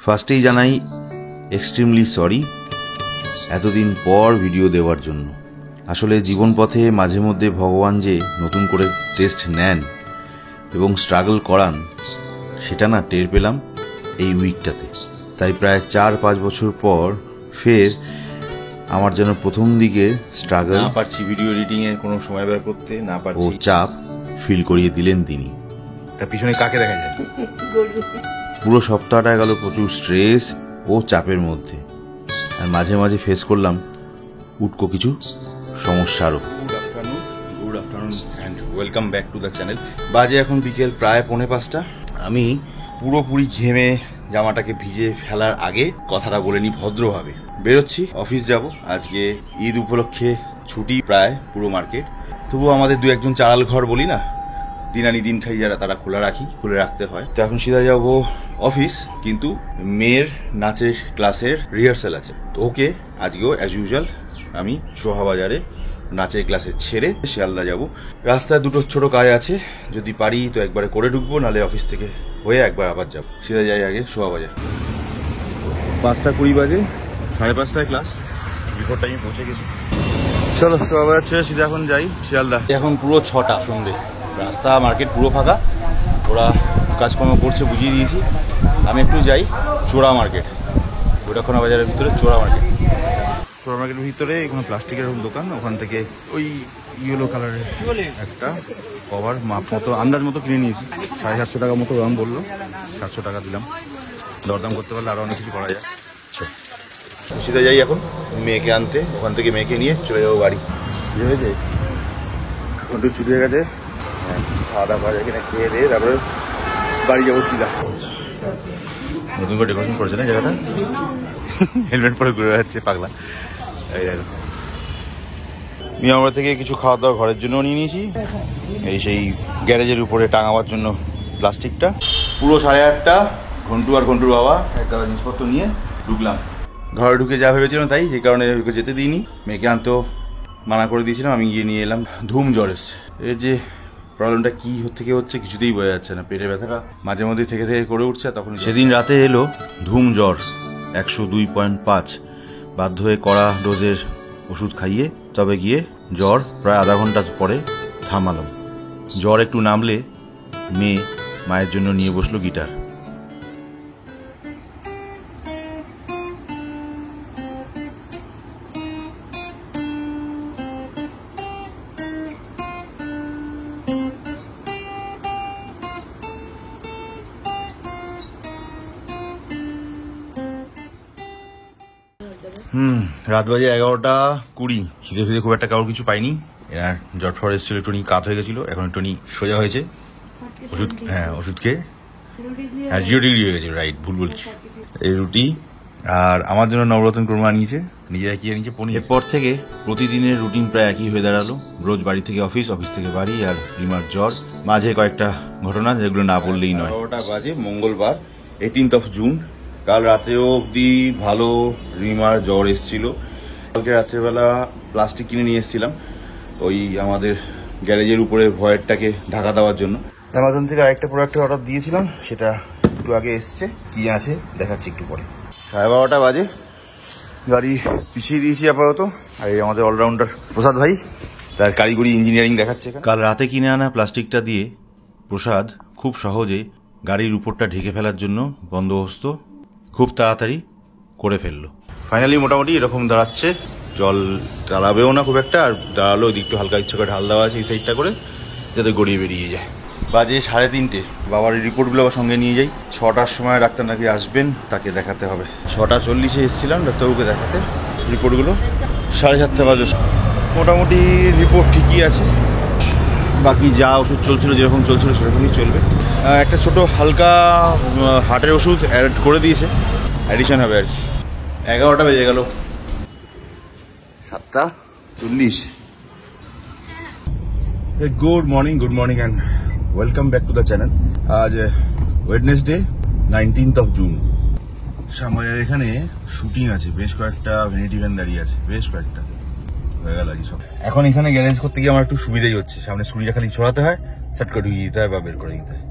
ফার্স্টেই জানাই extremely sorry এতদিন পর ভিডিও দেওয়ার জন্য। আসলে জীবন পথে মাঝে মধ্যে ভগবান যে নতুন করে টেস্ট নেন এবং স্ট্রাগল করান সেটা না টের পেলাম এই উইকটাতে। তাই প্রায় 4-5 বছর পর ফের আমার যেন প্রথম দিকে স্ট্রাগল না পারছি ভিডিও এডিটিং এর কোনো সময় বের করতে না ও পারছি, চাপ ফিল করিয়ে দিলেন তিনি। তার পিছনে কাকে দেখা যায়? পুরো সপ্তাহটা গেল প্রচুর স্ট্রেস ও চাপের মধ্যে, আর মাঝে মাঝে ফেস করলাম উটকো কিছু সমস্যারও। Good afternoon and welcome back to the channel. বাজে এখন বিকেল প্রায় 4:45। আমি পুরোপুরি ঘেমে জামাটাকে ভিজে ফেলার আগে কথাটা বলে নিই ভদ্রভাবে। বেরোচ্ছি, অফিস যাব। আজকে ঈদ উপলক্ষে ছুটি প্রায় পুরো মার্কেট, তবুও আমাদের 2-1 চালাল ঘর বলি না, দিন আনি দিন খাই যারা, তারা খুলে রাখতে হয়। তো এখন সিধা যাবো অফিস, কিন্তু মেয়ের নাচের ক্লাসের রিহার্সাল আছে, তো ওকে আজকেও অ্যাজ ইউজুয়াল আমি সোহা বাজারে নাচের ক্লাসে ছেড়ে শিয়ালদা যাব। রাস্তায় দুটো ছোট কাজ আছে, যদি পারি তো একবারে করে ঢুকবো, নাহলে অফিস থেকে হয়ে একবার আবার যাবো। সিধা যাই আগে সোহা বাজার। 5:20 বাজে, 5:30টায় ক্লাস, বিফোর টাইমে পৌঁছে গেছি। চলো সোহা বাজার ছেড়ে সিধা এখন যাই শিয়ালদা। এখন পুরো 6টা সন্ধ্যে, রাস্তা মার্কেট পুরো ফাঁকা, ওরা কাজকর্ম করছে বুঝিয়ে দিয়েছি। আমি একটু যাই চোরা মার্কেট, গোটাখানা বাজারের ভিতরে চোরা মার্কেট। চোরা মার্কেটের ভিতরে এখানে প্লাস্টিকের দোকান, ওখান থেকে ওই ইয়েলো কালারের একটা কভার মাপ মতো আন্দাজ মতো কিনে নিয়েছি। 750 টাকা মতো দাম বললো, 700 টাকা দিলাম। দরদাম করতে পারলে আরো অনেক কিছু করা যায়। সিধা যাই এখন মেয়েকে আনতে, ওখান থেকে মেয়েকে নিয়ে চলে যাবো বাড়ি। ভেবেছে একটু ছুটি হয়ে গেছে, কিছু খাওয়া দাওয়া করা যায় কিনা খেয়ে দিয়ে তারপরে বাড়ি যাবো সিধা। নতুন করে ডেকোরেশন করেছে না জায়গাটা, হেলমেট পরে ঘুরে বেড়াচ্ছে পাগলা। এই দেখো মিয়ামরা থেকে কিছু খাওয়া দাওয়া ঘরের জন্য নিয়ে নিয়েছি, এই সেই গ্যারেজের উপরে টাঙাবার জন্য প্লাস্টিকটা। পুরো 8:30, ঘন্টু আর ঘন্টুর বাবা একটা জিনিসপত্র নিয়ে ঢুকলাম। ঘরে ঢুকে যা ভেবেছিলাম তাই, যে কারণে ওকে যেতে দিইনি। মেয়েকে আনতেও মানা করে দিয়েছিলাম, আমি গিয়ে নিয়ে এলাম। ধুম জ্বর এসছে। এর যে প্রবলেমটা কি থেকে হচ্ছে কিছুতেই বোঝা যাচ্ছে না, পেটের ব্যথাটা মাঝে মধ্যে থেকে করে উঠছে। তখন সেদিন রাতে এলো ধুম জ্বর 102.5, বাধ্য হয়ে কড়া ডোজের ওষুধ খাইয়ে তবে গিয়ে জ্বর প্রায় আধা ঘন্টা পরে থামালাম। জ্বর একটু নামলে মেয়ে মায়ের জন্য নিয়ে বসলো গিটার। রাত বাজে 11:20। খিদে ফিদে খুব একটা কারোর কিছু পাইনি। এনার জ্বর ফর এসেছিল, একটু কাত হয়ে গেছিল, এখন একটু সোজা হয়েছে। ওষুধ ওষুধ খেয়ে হ্যাঁ 0 ডিগ্রি হয়ে গেছে, রাইট, ভুল বলছি। এই রুটি আর আমার জন্য নবরত্ন কুরমা নিয়েছে, নিজেরা কি নিয়েছে পনির। এরপর থেকে প্রতিদিনের রুটিন প্রায় একই হয়ে দাঁড়ালো। রোজ বাড়ি থেকে অফিস, অফিস থেকে বাড়ি, আর রিমার জ্বর, মাঝে কয়েকটা ঘটনা যেগুলো না বললেই নয়। 11টা বাজে, মঙ্গলবার 18th জুন। কাল রাতেও অব্দি ভালো রিমার জ্বর এসেছিল। কালকে রাত্রেবেলা প্লাস্টিক কিনে নিয়ে এসেছিলাম ওই আমাদের গ্যারেজের উপরে ভয়েরটাকে ঢাকা দেওয়ার জন্য। অ্যামাজন থেকে আরেকটা প্রোডাক্টের অর্ডার দিয়েছিলাম, সেটা একটু আগে এসছে। কি আছে দেখাচ্ছি একটু পরে। 12:30 বাজে, গাড়ি পিছিয়ে দিয়েছি আপাতত। আর এই আমাদের অলরাউন্ডার প্রসাদ ভাই, তার কারিগরি ইঞ্জিনিয়ারিং দেখাচ্ছে। কাল রাতে কিনে আনা প্লাস্টিকটা দিয়ে প্রসাদ খুব সহজে গাড়ির উপরটা ঢেকে ফেলার জন্য বন্দোবস্ত খুব তাড়াতাড়ি করে ফেললো। ফাইনালি মোটামুটি এরকম দাঁড়াচ্ছে, জল দাঁড়াবেও না খুব একটা, আর দাঁড়ালো ওই দিকটা হালকা ইচ্ছা করে ঢাল দেওয়া আছে এই সাইডটা করে, যাতে গড়িয়ে বেরিয়ে যায়। বাজে 3:30, বাবার রিপোর্টগুলো আবার সঙ্গে নিয়ে যাই। 6টার সময় ডাক্তার নাকি আসবেন, তাকে দেখাতে হবে। 6:40 এসেছিলাম ডাক্তারবাবুকে দেখাতে, রিপোর্টগুলো 7:30 বাজে। মোটামুটি রিপোর্ট ঠিকই আছে, বাকি যা ওষুধ চলছিল যেরকম চলছিল সেরকমই চলবে। একটা ছোট হালকা হার্টের ওষুধ অ্যাড করে দিয়েছে, অ্যাডিশন হবে আর কি। 11টা বেজে গেল, 7:40। Good morning and welcome back to the channel. আজ ওয়েডনেসডে 19th জুন। শ্যামবাজার এখানে শুটিং আছে, বেশ কয়েকটা ভ্যানিটি ভ্যান দাঁড়িয়ে আছে, বেশ কয়েকটা হয়ে গেল সব। এখন এখানে গ্যারেজ করতে গিয়ে আমার একটু সুবিধাই হচ্ছে, সামনে সুরিটা খালি ছড়াতে হয়, সেট করে ঢুকিয়ে দিতে হয় বা বের করে দিতে হয়।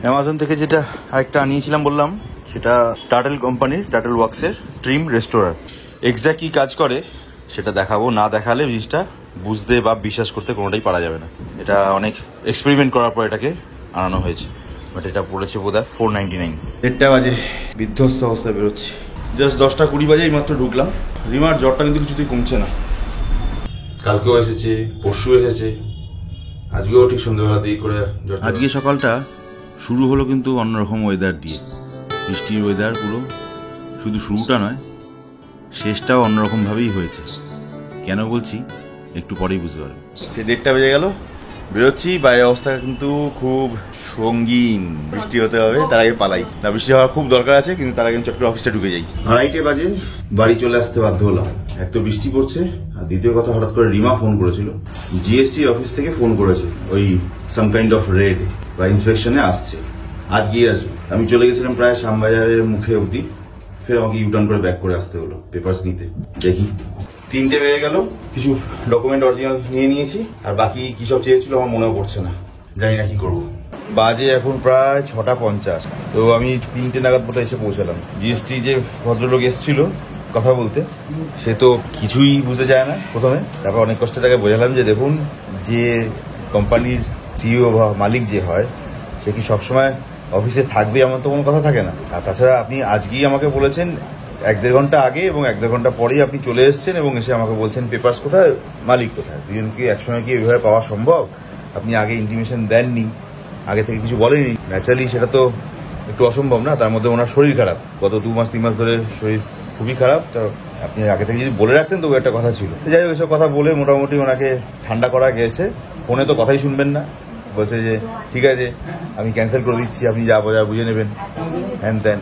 অ্যামাজন থেকে যেটা আরেকটা আনিয়েছিলাম বললাম, সেটা টার্টেল কোম্পানির, টার্টেল ওয়ার্কসের ট্রিম রেস্টোরার। এক্স্যাক্ট কী কাজ করে সেটা দেখাবো, না দেখালে জিনিসটা বুঝতে বা বিশ্বাস করতে কোনোটাই পারা যাবে না। এটা অনেক এক্সপেরিমেন্ট করার পর এটাকে আনানো হয়েছে, বাট এটা পড়েছে বোধহয় 499। 1:30 বাজে বিধ্বস্ত অবস্থায় বেরোচ্ছি। জাস্ট 10:20 বাজে এইমাত্র ঢুকলাম। রিমার জ্বরটা কিন্তু কিছুতেই কমছে না, কালকেও এসেছে, পরশু এসেছে, আজকেও ঠিক সন্ধ্যাবেলা দিয়ে করে জ্বর। আজকে সকালটা শুরু হলো কিন্তু অন্যরকম ওয়েদার দিয়ে, বৃষ্টির ওয়েদার পুরো। শুধু শুরুটা নয়, শেষটাও অন্যরকমভাবেই হয়েছে। কেন বলছি একটু পরেই বুঝতে পারবে। সে 1:30 বেজে গেল, বেরোচ্ছি। বাইরের অবস্থা কিন্তু খুব সঙ্গীন, বৃষ্টি হতে হবে, তার আগে পালাই না। বৃষ্টি হওয়ার খুব দরকার আছে, কিন্তু তার আগে আমি চট করে অফিসে ঢুকে যাই। 2:30 বাজে বাড়ি চলে আসতে বাধ্য হলাম। এক তো বৃষ্টি পড়ছে, আর দ্বিতীয় কথা হঠাৎ করে রিমা ফোন করেছিল, জিএসটি অফিস থেকে ফোন করেছে, ওই সাম কাইন্ড অফ রেড বা ইন্সপেকশনে আসছে, আজকেই আসবে। আমি চলে গেছিলাম প্রায় শ্যামবাজারের মুখে অবধি, ফের আমাকে ইউটার্ন করে ব্যাক করে আসতে হলো পেপারস নিতে। দেখি 3টে বেজে গেল, কিছু ডকুমেন্ট অরিজিনাল নিয়ে নিয়েছি, আর বাকি কি সব চেয়েছিল আমার মনেও পড়ছে না, জানি না কি করবো। বাজে এখন প্রায় 6:50, তো আমি 3টে নাগাদ মতো এসে পৌঁছালাম। জিএসটি যে ভদ্রলোক এসেছিল কথা বলতে, সে তো কিছুই বুঝতে চায় না প্রথমে। তারপর অনেক কষ্টে তাকে বোঝালাম যে দেখুন, যে কোম্পানির সিইও বা মালিক যে হয়, সে কি সবসময় অফিসে থাকবে এমন তো কোনো কথা থাকে না। আর তাছাড়া আপনি আজকেই আমাকে বলেছেন 1-1.5 ঘন্টা আগে এবং 1-1.5 ঘন্টা পরেই আপনি চলে এসেছেন এবং এসে আমাকে বলছেন পেপারস কোথায়, মালিক কোথায়। দুজনকে একসঙ্গে কি এভাবে পাওয়া সম্ভব? আপনি আগে ইন্টিমেশন দেননি, আগে থেকে কিছু বলেনি, ন্যাচারালি সেটা তো একটু অসম্ভব না। তার মধ্যে ওনার শরীর খারাপ, গত 2-3 মাস ধরে শরীর খুবই খারাপ। তো আপনি আগে থেকে যদি বলে রাখতেন তবু একটা কথা ছিল। যাই হোক, এসব কথা বলে মোটামুটি ওনাকে ঠান্ডা করা গেছে। ফোনে তো কথাই শুনবেন না, বলছে যে ঠিক আছে আমি ক্যান্সেল করে দিচ্ছি, আপনি যা বোঝা বুঝে নেবেন, হ্যান ত্যান।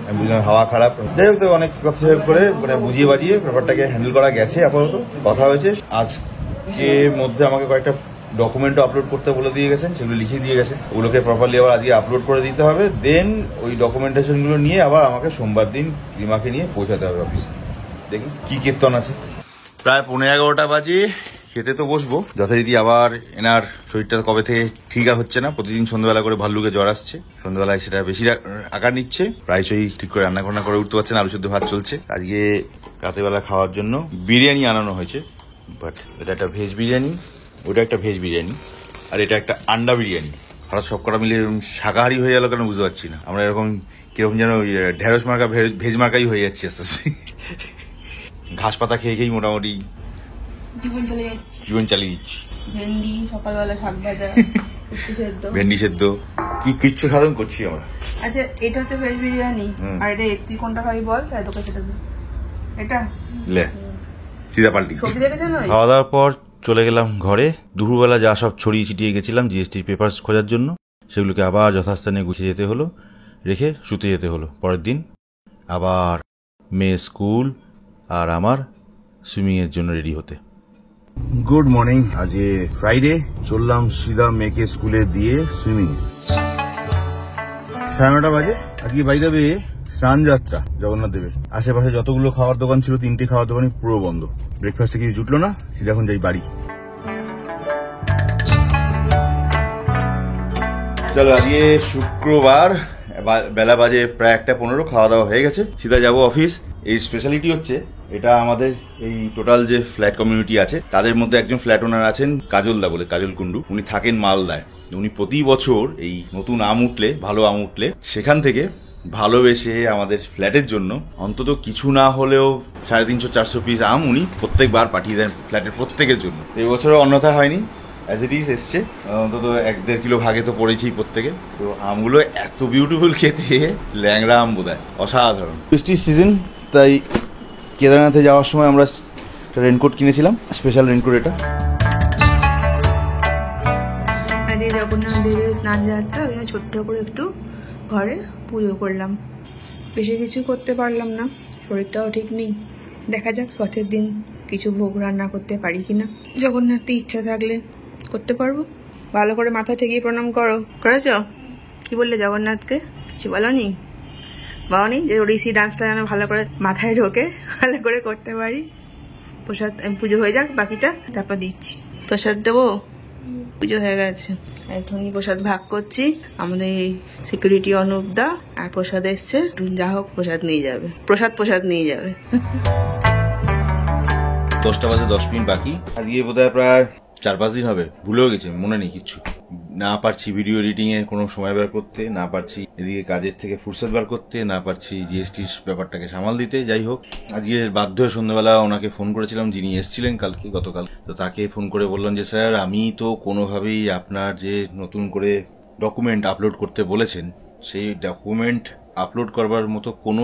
আমি বুঝলাম হাওয়া খারাপ। যাই হোক, তো অনেক কথা করে মানে বুঝিয়ে বাজিয়ে ব্যাপারটাকে হ্যান্ডেল করা গেছে। আপাতত কথা হয়েছে, আজকে মধ্যে আমাকে কয়েকটা ডকুমেন্টও আপলোড করতে বলে দিয়ে গেছেন, সেগুলো লিখে দিয়ে গেছেন। ওগুলোকে প্রপারলি আবার আজকে আপলোড করে দিতে হবে। দেন ওই ডকুমেন্টেশনগুলো নিয়ে আবার আমাকে সোমবার দিন রিমাকে নিয়ে পৌঁছাতে হবে অফিসে। দেখি কি কীর্তন আছে। প্রায় 11:15 বাজে, খেতে তো বসবো যথারীতি। আবার এনার শরীরটা কবে থেকে ঠিক আর হচ্ছে না, প্রতিদিন সন্ধ্যাবেলা করে ভাল্লুকে জ্বর আসছে, সন্ধ্যাবেলায় সেটা বেশি আকার নিচ্ছে, প্রায়শই ঠিক করে রান্না করে উঠতে পারছে না। আলু সেদ্ধ ভাত চলছে। আজকে রাতেরবেলা খাওয়ার জন্য বিরিয়ানি আনানো হয়েছে, বাট এটা একটা ভেজ বিরিয়ানি, ওটা একটা ভেজ বিরিয়ানি, আর এটা একটা আন্ডা বিরিয়ানি। হঠাৎ সব কটা মিলে শাকাহারি হয়ে গেল কেন বুঝতে পারছি না। আমরা এরকম কিরকম যেন ঢেঁড়স মার্কা ভেজ মার্কাই হয়ে যাচ্ছে আস্তে আস্তে। ঘাস পাতা খেয়ে খেয়েই মোটামুটি জীবন চালিয়ে দিচ্ছি। ভেন্ডি সকালবেলা, শাক ভাজা, ভেন্ডি সেদ্ধ, কি কিচ্ছু সাধন করছি আমরা। আচ্ছা, এটা হচ্ছে ভেজ বিরিয়ানি, আর এটা তুই কোনটা খাবি বল, তাই তোকে সেটা দিই। এটা লে সিধা পাল্টি। ছবি দেখেছেন? খাওয়া দাওয়ার পর চলে গেলাম ঘরে। দুপুরবেলা যা সব ছড়িয়ে ছিটিয়ে গেছিলাম জিএসটির পেপারস খোঁজার জন্য, সেগুলোকে আবার যথাস্থানে গুছিয়ে যেতে হলো, রেখে শুতে যেতে হলো। পরের দিন আবার মেয়ে স্কুল আর আমার সুইমিংয়ের জন্য রেডি হতে। Good morning. আজকে ফ্রাইডে, চললাম সিধা মেয়েকে স্কুলে দিয়ে সুইমিং। 9:30 বাজে। আজকে বাইরে বেয়ে স্নান যাত্রা জগন্নাথ দেবের। আশেপাশে যতগুলো খাওয়ার দোকান ছিল, 3টে খাওয়ার দোকানই পুরো বন্ধ। ব্রেকফাস্টে কিছু জুটলো না, সিধা এখন যাই বাড়ি। চলো, আজকে শুক্রবার, বেলা বাজে প্রায় 1:15, খাওয়া দাওয়া হয়ে গেছে, সিধা যাবো অফিস। এই স্পেশালিটি হচ্ছে, এটা আমাদের এই টোটাল যে ফ্ল্যাট কমিউনিটি আছে তাদের মধ্যে একজন ফ্ল্যাট ওনার আছেন কাজলদা বলে, কাজল কুন্ডু। উনি থাকেন মালদায়। উনি প্রতি বছর এই নতুন আম উঠলে, ভালো আম উঠলে, সেখান থেকে ভালোবেসে আমাদের ফ্ল্যাটের জন্য অন্তত কিছু না হলেও 350-400 পিস আম উনি প্রত্যেকবার পাঠিয়ে দেন ফ্ল্যাটের প্রত্যেকের জন্য। এই বছরও অন্যথা হয়নি, অ্যাজ ইট ইজ এসছে। অন্তত 1-1.5 কিলো ভাগে তো পড়েছি প্রত্যেকে। তো আমগুলো এত বিউটিফুল খেতে, ল্যাংড়া আম বোধহয়, অসাধারণ। বৃষ্টির সিজন, তাই কেদারনাথে যাওয়ার সময় আমরা একটা রেনকোট কিনেছিলাম, স্পেশাল রেনকোট এটা। আজকে জগন্নাথ দেবের স্নান যাত্রা, ওই জন্য ছোট্ট করে একটু ঘরে পুজো করলাম। বেশি কিছু করতে পারলাম না, শরীরটাও ঠিক নেই। দেখা যাক পথের দিন কিছু ভোগ রান্না করতে পারি কিনা। জগন্নাথে ইচ্ছা থাকলে করতে পারবো। ভালো করে মাথা ঠেকিয়ে প্রণাম করো। করেছ? কি বললে জগন্নাথকে? কিছু বলনি? বলনি যে ওড়িশি ডান্সটা যেন ভালো করে মাথায় ঢোকে, ভালো করে করতে পারি। প্রসাদ পুজো হয়ে যাক, বাকিটা তারপর দিচ্ছি। প্রসাদ দেবো, পুজো হয়ে গেছে। এখনই প্রসাদ ভাগ করছি। আমাদের এই সিকিউরিটি অনুপদা আর প্রসাদ এসছে, যা হোক প্রসাদ নিয়ে যাবে, প্রসাদ নিয়ে যাবে। 10টা বাজে 10 মিনিট বাকি। আজকে বোধহয় প্রায় 4-5 দিন হবে, ভুলেও গেছি, মনে নেই কিচ্ছু। না পারছি ভিডিও এডিটিং এ কোনো সময় বের করতে, না পারছি এদিকে কাজের থেকে ফুরসত বার করতে, না পারছি জিএসটির ব্যাপারটাকে সামাল দিতে। যাই হোক, আজকে বাধ্য হয়ে সন্ধ্যাবেলা ওনাকে ফোন করেছিলাম, যিনি এসেছিলেন গতকাল। তো তাকে ফোন করে বললাম যে স্যার, আমি তো কোনোভাবেই আপনার যে নতুন করে ডকুমেন্ট আপলোড করতে বলেছেন, সেই ডকুমেন্ট আপলোড করবার মতো কোনো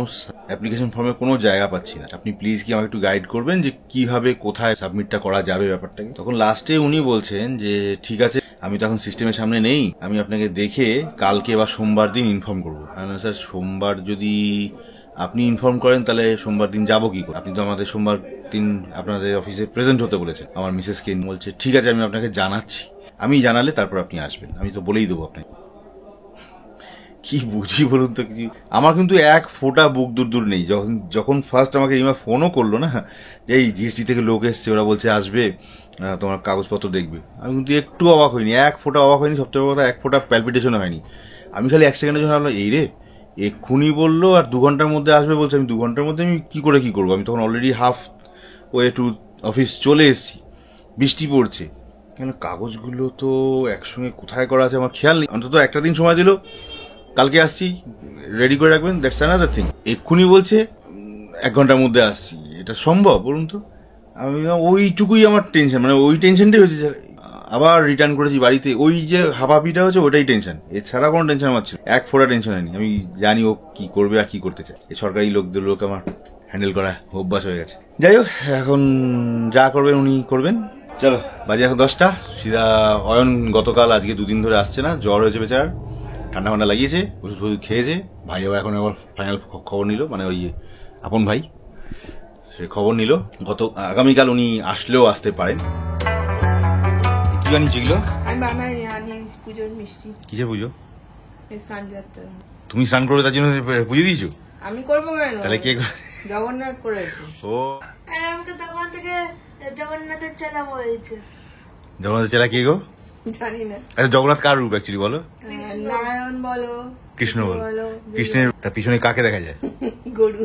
অ্যাপ্লিকেশন ফর্মে কোনো জায়গা পাচ্ছি না। আপনি প্লিজ কি আমাকে একটু গাইড করবেন যে কিভাবে কোথায় সাবমিটটা করা যাবে ব্যাপারটাকে। তখন লাস্টে উনি বলছেন যে ঠিক আছে, আমি তো এখন সিস্টেমের সামনে নেই, আমি আপনাকে দেখে কালকে বা সোমবার দিন ইনফর্ম করবো। স্যার, সোমবার যদি আপনি ইনফর্ম করেন তাহলে সোমবার দিন যাবো কি করে? আপনি তো আমাদের সোমবার দিন আপনাদের অফিসে প্রেজেন্ট হতে বলেছেন। আমার মিসেসকে বলছে ঠিক আছে, আমি আপনাকে জানাচ্ছি, আমি জানালে তারপর আপনি আসবেন, আমি তো বলেই দেবো আপনাকে। কি বুঝি বলুন তো কিছু। আমার কিন্তু এক ফোঁটা বুক দূর নেই। যখন ফার্স্ট আমাকে রিমা ফোনও করলো না, এই জিএসটি থেকে লোক এসছে, ওরা বলছে আসবে, তোমার কাগজপত্র দেখবে, আমি কিন্তু একটু অবাক হইনি, এক ফোঁটা অবাক হয়নি। সবথেকে বড় কথা, এক ফোঁটা প্যালপিটেশন হয়নি। আমি খালি 1 সেকেন্ডের জন্য ভাবলাম, এই রে, এক্ষুনি বললো আর 2 ঘন্টার মধ্যে আসবে বলছে, আমি 2 ঘন্টার মধ্যে আমি কি করবো? আমি তখন already half way to office চলে এসেছি, বৃষ্টি পড়ছে। কেন কাগজগুলো তো একসঙ্গে কোথায় করা আছে আমার খেয়াল নেই। অন্তত একটা দিন সময় দিল, কালকে আসছি, রেডি করে রাখবেন, দ্যাটস অ্যানাদার থিং। এক্ষুনি বলছে 1 ঘন্টার মধ্যে আসছি, এটা সম্ভব বলুন তো? আমি ওইটুকুই আমার টেনশন, মানে ওই টেনশনটাই হয়েছে। আবার রিটার্ন করেছি বাড়িতে, ওই যে হাবাপিটা হচ্ছে ওটাই টেনশন, এছাড়া কোনো টেনশন আমার ছিল, এক ফোঁটা টেনশন হয়নি। আমি জানি ও কি করবে আর কি করতে চায়। এই সরকারি লোক আমার হ্যান্ডেল করা অভ্যাস হয়ে গেছে। যাই হোক, এখন যা করবেন উনি করবেন। চলো, বাজে এখন 10টা। সিধা অয়ন গতকাল আজকে 2 দিন ধরে আসছে না, জ্বর হয়েছে বেচার, ঠান্ডা ফান্ডা লাগিয়েছে, ওষুধ খেয়েছে। ভাই আবার এখন আবার ফাইনাল খবর নিল, মানে ওই আপন ভাই, সে খবর নিল আগামীকাল উনি আসলেও আসতে পারেন। কি জানিস এগুলো? আমি বানাই পুজোর মিষ্টি। কিসে পুজো? স্নান যাত্রা। তুমি স্নান করবে তার জন্য পুজো দিয়েছো? আমি করবো কেন? তাহলে কে? জগন্নাথ করেছে। ও, আমাকে তখন থেকে জগন্নাথের চেলা বলছে। জগন্নাথের চেলা কে গো? জানি না। আচ্ছা, জগন্নাথ কার রূপ অ্যাকচুয়ালি বলো? নারায়ণ বলো, কৃষ্ণ বলো। কৃষ্ণের তার পিছনে কাকে দেখা যায়? গরু।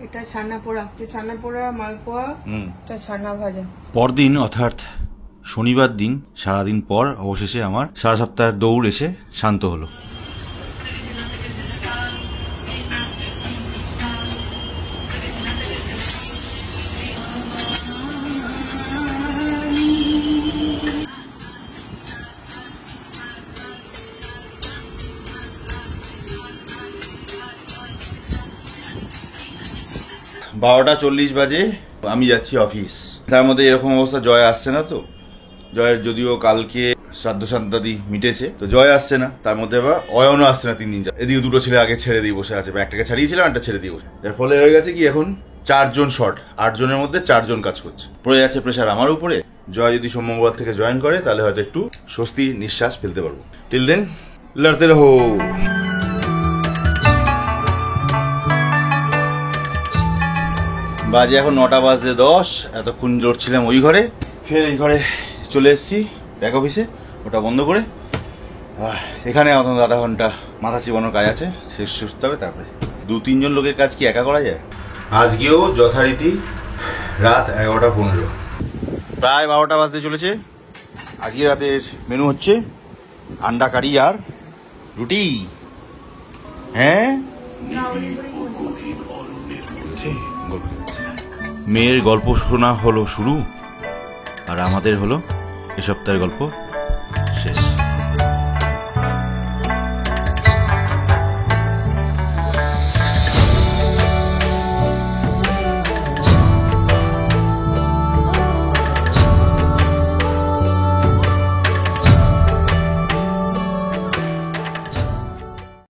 এটা ছানা পোড়া, মালপোয়া, এটা ছানা ভাজা। পরদিন অর্থাৎ শনিবার দিন সারাদিন পর অবশেষে আমার সারা সপ্তাহের দৌড় এসে শান্ত হলো। বারোটা 40 বাজে, আমি যাচ্ছি অফিস। তার মধ্যে এরকম অবস্থা, জয় আসছে না। তো জয়ের যদিও কালকে শ্রাদ্ধ শান্তাদি মিটেছে, তো জয় আসছে না। তার মধ্যে আবার অয়নও আসছে না 3 দিন। এদিকে 2টো ছেলে আগে ছেড়ে দিয়ে বসে আছে, একটাকে ছাড়িয়েছিলাম, একটা ছেড়ে দিয়ে বসে। এর ফলে হয়ে গেছে কি, এখন 4 জন শর্ট, 8 জনের মধ্যে 4 জন কাজ করছে। পড়ে যাচ্ছে প্রেশার আমার উপরে। জয় যদি সোমবার থেকে জয়েন করে তাহলে হয়তো একটু স্বস্তি নিঃশ্বাস ফেলতে পারবো। টিল দেন লড়তে রহো। বাজে এখন 9টা বাজতে 10। এতক্ষণ লড়ছিলাম ওই ঘরে, ফের এই ঘরে চলে এসেছি ব্যাক অফিসে, ওটা বন্ধ করে। আর এখানে অন্তত আধা ঘন্টা মাথা চিবানোর কাজ আছে, শেষ করতে হবে। তারপরে 2-3 জন লোকের কাজ কি একা করা যায়? আজকেও যথারীতি রাত 11:15, প্রায় 12টা বাজতে চলেছে। আজকে রাতের মেনু হচ্ছে আন্ডা কারি আর রুটি। হ্যাঁ, মেয়ের গল্প শোনা হলো শুরু, আর আমাদের হলো এ সপ্তাহের গল্প